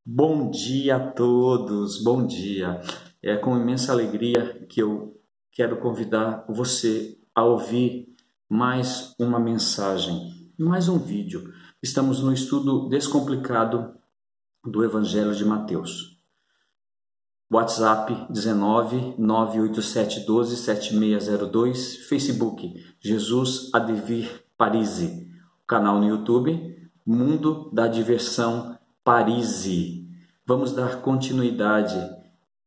Bom dia a todos, bom dia. É com imensa alegria que eu quero convidar você a ouvir mais uma mensagem, mais um vídeo. Estamos no estudo descomplicado do Evangelho de Mateus. WhatsApp 19 987 12 7602, Facebook Jesus Advir Parisi, canal no YouTube Mundo da Diversão Parisi. Vamos dar continuidade,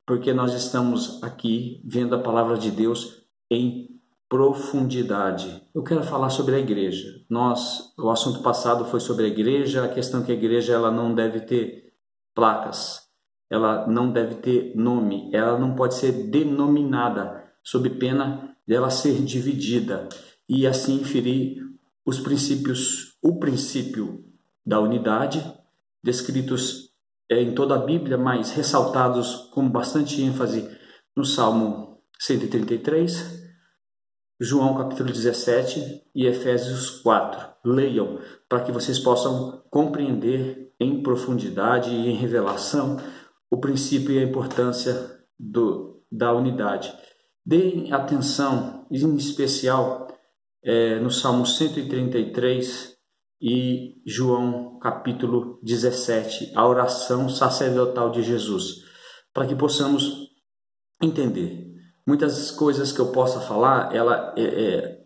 porque nós estamos aqui vendo a palavra de Deus em profundidade. Eu quero falar sobre a igreja. O assunto passado foi sobre a igreja, a questão que a igreja ela não deve ter placas, ela não deve ter nome, ela não pode ser denominada, sob pena dela ser dividida, e assim inferir os princípios, o princípio da unidade, descritos em toda a Bíblia, mas ressaltados com bastante ênfase no Salmo 133, João capítulo 17 e Efésios 4. Leiam para que vocês possam compreender em profundidade e em revelação o princípio e a importância da unidade. Deem atenção, em especial, no Salmo 133 e João capítulo 17, a oração sacerdotal de Jesus, para que possamos entender. Muitas coisas que eu possa falar,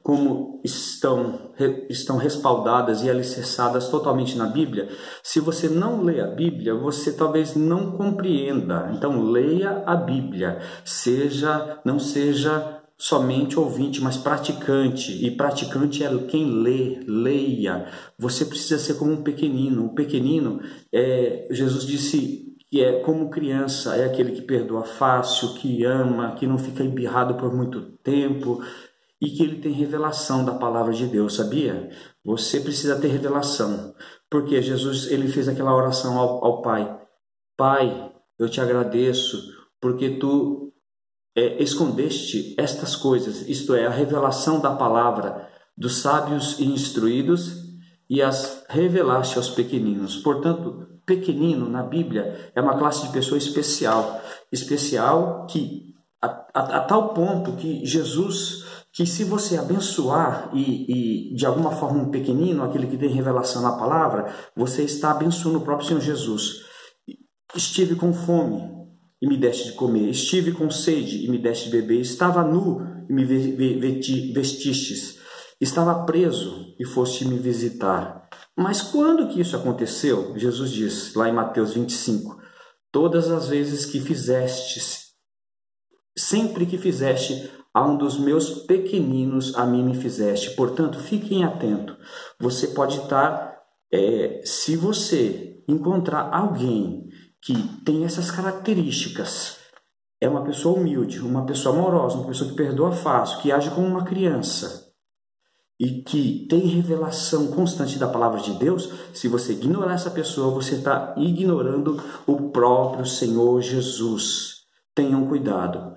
como estão respaldadas e alicerçadas totalmente na Bíblia. Se você não lê a Bíblia, você talvez não compreenda. Então, leia a Bíblia. Não seja somente ouvinte, mas praticante. E praticante é quem leia. Você precisa ser como um pequenino. O pequenino, Jesus disse que é como criança, é aquele que perdoa fácil, que ama, que não fica embirrado por muito tempo e que ele tem revelação da palavra de Deus, sabia? Você precisa ter revelação, porque Jesus ele fez aquela oração ao Pai. Pai, eu te agradeço porque tu escondeste estas coisas, isto é, a revelação da palavra dos sábios e instruídos, e as revelaste aos pequeninos. Portanto, pequenino na Bíblia é uma classe de pessoa especial que a tal ponto que Jesus, que se você abençoar e de alguma forma um pequenino, aquele que tem revelação na palavra, você está abençoando o próprio Senhor Jesus. Estive com fome e me deste de comer, estive com sede e me deste de beber, estava nu e me vestistes, estava preso e foste me visitar. Mas quando que isso aconteceu? Jesus diz lá em Mateus 25, todas as vezes que fizestes, sempre que fizeste a um dos meus pequeninos, a mim me fizeste. Portanto, fiquem atentos. Você pode estar, se você encontrar alguém que tem essas características, é uma pessoa humilde, uma pessoa amorosa, uma pessoa que perdoa fácil, que age como uma criança, e que tem revelação constante da palavra de Deus, se você ignorar essa pessoa, você está ignorando o próprio Senhor Jesus. Tenham cuidado.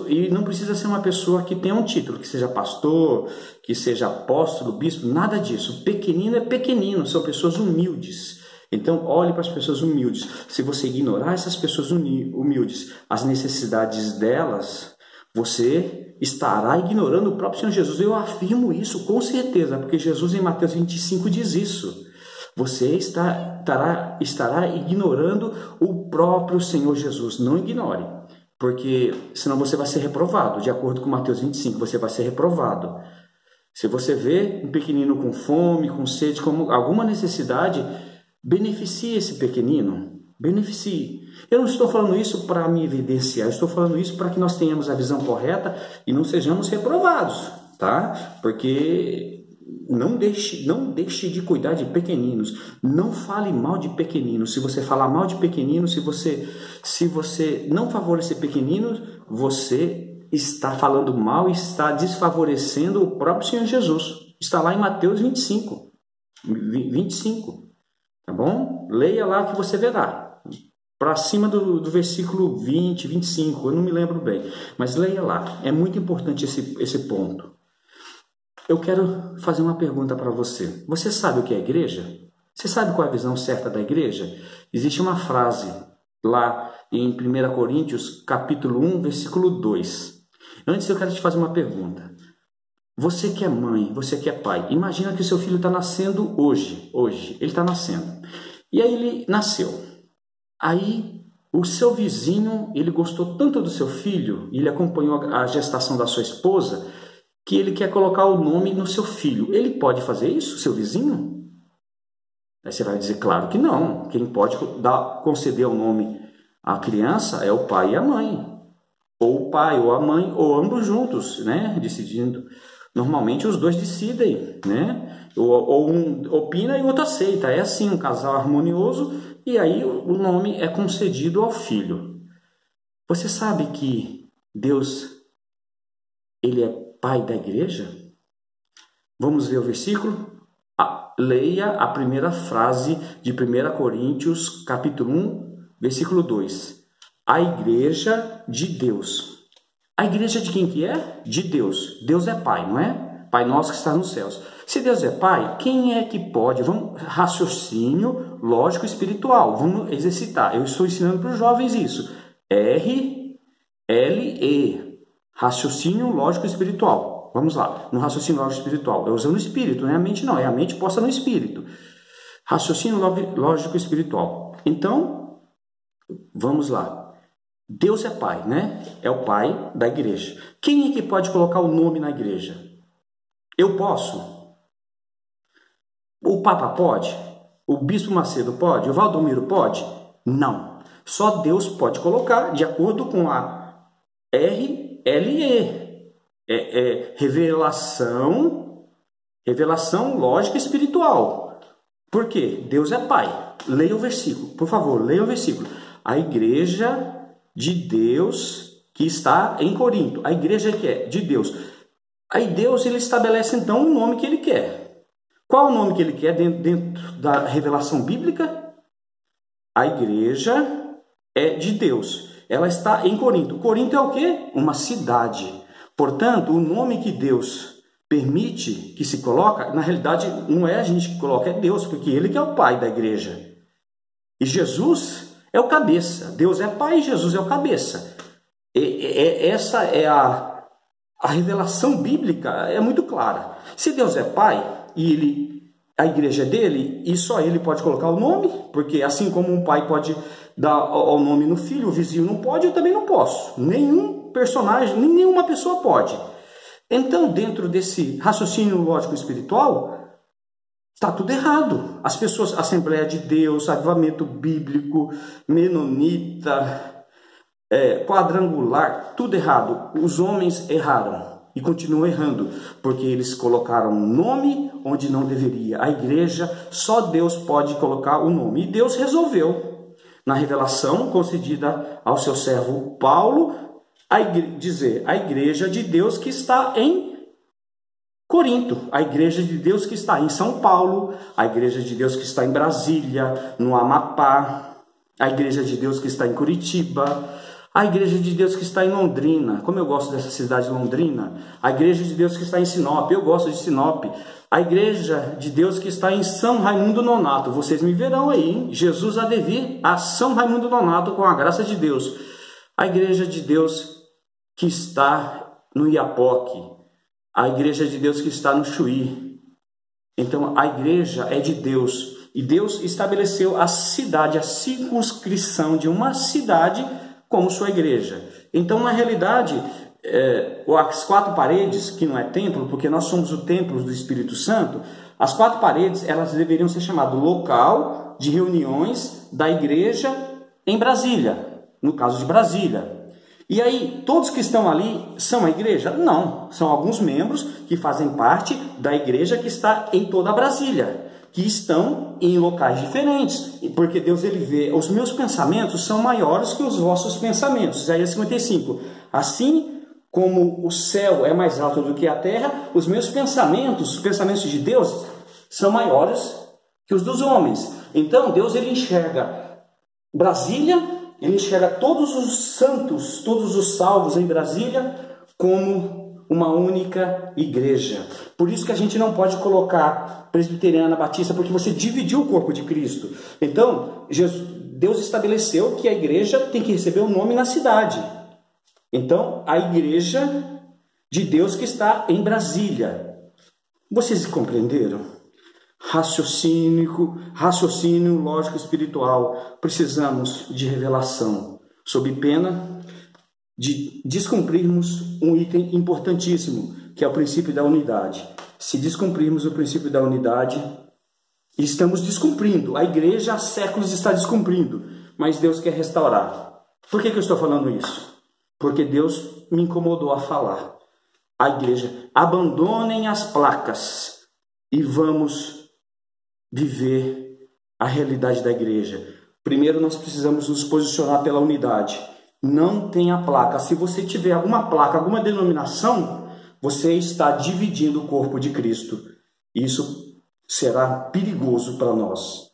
E não precisa ser uma pessoa que tenha um título, que seja pastor, que seja apóstolo, bispo, nada disso. Pequenino é pequenino, são pessoas humildes. Então, olhe para as pessoas humildes. Se você ignorar essas pessoas humildes, as necessidades delas, você estará ignorando o próprio Senhor Jesus. Eu afirmo isso com certeza, porque Jesus em Mateus 25 diz isso. Você estará ignorando o próprio Senhor Jesus. Não ignore, porque senão você vai ser reprovado. De acordo com Mateus 25, você vai ser reprovado. Se você vê um pequenino com fome, com sede, com alguma necessidade, beneficie esse pequenino. Beneficie. Eu não estou falando isso para me evidenciar, eu estou falando isso para que nós tenhamos a visão correta e não sejamos reprovados, tá? Porque não deixe de cuidar de pequeninos, não fale mal de pequeninos. Se você falar mal de pequeninos, se você não favorecer pequeninos, você está falando mal e está desfavorecendo o próprio Senhor Jesus. Está lá em Mateus 25, tá bom? Leia lá que você verá. Para cima do versículo 20, 25, eu não me lembro bem, mas leia lá, é muito importante esse ponto. Eu quero fazer uma pergunta para você. Você sabe o que é igreja? Você sabe qual é a visão certa da igreja? Existe uma frase lá em 1 Coríntios, capítulo 1, versículo 2. Antes eu quero te fazer uma pergunta. Você que é mãe, você que é pai, imagina que o seu filho está nascendo hoje, ele está nascendo. E aí ele nasceu. Aí o seu vizinho, ele gostou tanto do seu filho, ele acompanhou a gestação da sua esposa, que ele quer colocar o nome no seu filho. Ele pode fazer isso, seu vizinho? Aí você vai dizer, claro que não. Quem pode conceder o nome à criança é o pai e a mãe. Ou o pai ou a mãe, ou ambos juntos, né? Decidindo. Normalmente os dois decidem, né? Ou um opina e o outro aceita. É assim, um casal harmonioso, e aí o nome é concedido ao filho. Você sabe que Deus, ele é pai da igreja? Vamos ver o versículo? Leia a primeira frase de 1 Coríntios, capítulo 1, versículo 2. A igreja de Deus. A igreja de quem que é? De Deus. Deus é pai, não é? Pai nosso que está nos céus. Se Deus é pai, quem é que pode? Vamos, raciocínio lógico espiritual. Vamos exercitar. Eu estou ensinando para os jovens isso. RLE. Raciocínio lógico espiritual. Vamos lá. No raciocínio lógico espiritual. É usando o espírito, não é a mente não. É a mente posta no espírito. Raciocínio lógico espiritual. Então, vamos lá. Deus é pai, né? É o pai da igreja. Quem é que pode colocar o nome na igreja? Eu posso? O Papa pode? O Bispo Macedo pode? O Valdomiro pode? Não. Só Deus pode colocar de acordo com a RLE. Revelação lógica espiritual. Por quê? Deus é pai. Leia o versículo. Por favor, leia o versículo. A igreja de Deus que está em Corinto. A igreja que é de Deus. Aí Deus ele estabelece então o nome que ele quer. Qual o nome que ele quer dentro da revelação bíblica? A igreja é de Deus. Ela está em Corinto. Corinto é o quê? Uma cidade. Portanto, o nome que Deus permite que se coloca, na realidade não é a gente que coloca, é Deus, porque ele que é o pai da igreja. E Jesus é o cabeça. Deus é pai e Jesus é o cabeça. Essa é a revelação bíblica, é muito clara. Se Deus é pai e a igreja é dele, e só ele pode colocar o nome, porque assim como um pai pode dar o nome no filho, o vizinho não pode, eu também não posso. Nenhum personagem, nenhuma pessoa pode. Então, dentro desse raciocínio lógico espiritual, está tudo errado. As pessoas, Assembleia de Deus, Avivamento Bíblico, Menonita, Quadrangular, tudo errado. Os homens erraram e continuam errando, porque eles colocaram um nome onde não deveria. A igreja, só Deus pode colocar o nome. E Deus resolveu, na revelação concedida ao seu servo Paulo, dizer a igreja de Deus que está em Corinto, a igreja de Deus que está em São Paulo, a igreja de Deus que está em Brasília, no Amapá, a igreja de Deus que está em Curitiba, a igreja de Deus que está em Londrina, como eu gosto dessa cidade de Londrina, a igreja de Deus que está em Sinop, eu gosto de Sinop, a igreja de Deus que está em São Raimundo Nonato, vocês me verão aí, hein? Jesus há de vir a São Raimundo Nonato com a graça de Deus, a igreja de Deus que está no Iapoque, a igreja de Deus que está no Chuí. Então, a igreja é de Deus. E Deus estabeleceu a cidade, a circunscrição de uma cidade como sua igreja. Então, na realidade, as quatro paredes, que não é templo, porque nós somos o templo do Espírito Santo, as quatro paredes, elas deveriam ser chamadas local de reuniões da igreja em Brasília, no caso de Brasília. E aí, todos que estão ali são a igreja? Não, são alguns membros que fazem parte da igreja que está em toda a Brasília, que estão em locais diferentes, porque Deus ele vê, os meus pensamentos são maiores que os vossos pensamentos. Isaías 55, assim como o céu é mais alto do que a terra, os meus pensamentos, os pensamentos de Deus, são maiores que os dos homens. Então, Deus ele enxerga Brasília, ele enxerga todos os santos, todos os salvos em Brasília como uma única igreja. Por isso que a gente não pode colocar presbiteriana, batista, porque você dividiu o corpo de Cristo. Então, Deus estabeleceu que a igreja tem que receber um nome na cidade. Então, a igreja de Deus que está em Brasília. Vocês compreenderam? Raciocínio lógico espiritual. Precisamos de revelação, sob pena de descumprirmos um item importantíssimo, que é o princípio da unidade. Se descumprirmos o princípio da unidade, estamos descumprindo. A igreja há séculos está descumprindo, mas Deus quer restaurar. Por que eu estou falando isso? Porque Deus me incomodou a falar. A igreja, abandonem as placas e vamos viver a realidade da igreja. Primeiro nós precisamos nos posicionar pela unidade. Não tenha placa. Se você tiver alguma placa, alguma denominação, você está dividindo o corpo de Cristo. Isso será perigoso para nós.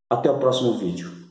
Até o próximo vídeo.